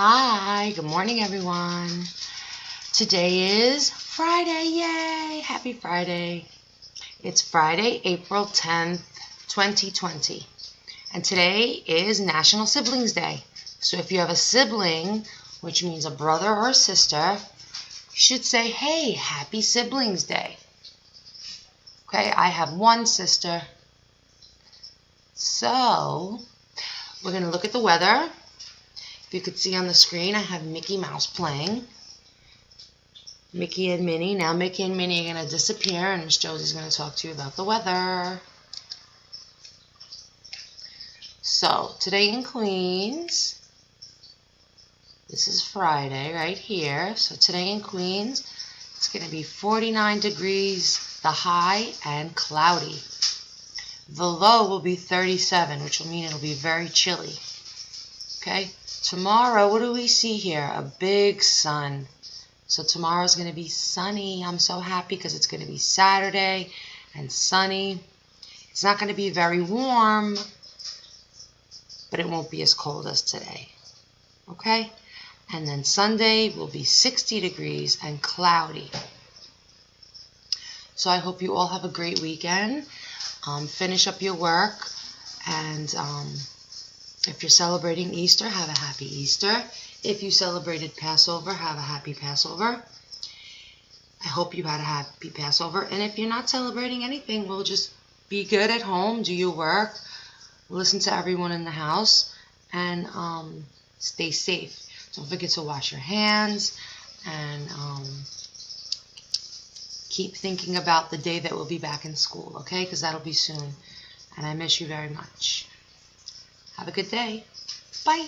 Hi, good morning everyone. Today is Friday, yay! Happy Friday. It's Friday, April 10th, 2020. And today is National Siblings Day. So if you have a sibling, which means a brother or a sister, you should say, hey, happy Siblings Day. Okay, I have one sister. So we're going to look at the weather. If you could see on the screen, I have Mickey Mouse playing. Mickey and Minnie. Now Mickey and Minnie are going to disappear and Miss Josie's going to talk to you about the weather. So, today in Queens, this is Friday right here. So today in Queens, it's going to be 49 degrees, the high, and cloudy. The low will be 37, which will mean it'll be very chilly. Okay, tomorrow, what do we see here? A big sun. So tomorrow's going to be sunny. I'm so happy because it's going to be Saturday and sunny. It's not going to be very warm, but it won't be as cold as today. Okay? And then Sunday will be 60 degrees and cloudy. So I hope you all have a great weekend. Finish up your work, and if you're celebrating Easter, have a happy Easter. If you celebrated Passover, have a happy Passover. I hope you had a happy Passover. And if you're not celebrating anything, well, just be good at home, do your work, listen to everyone in the house, and stay safe. Don't forget to wash your hands, and keep thinking about the day that we'll be back in school, okay? Because that'll be soon. And I miss you very much. Have a good day. Bye.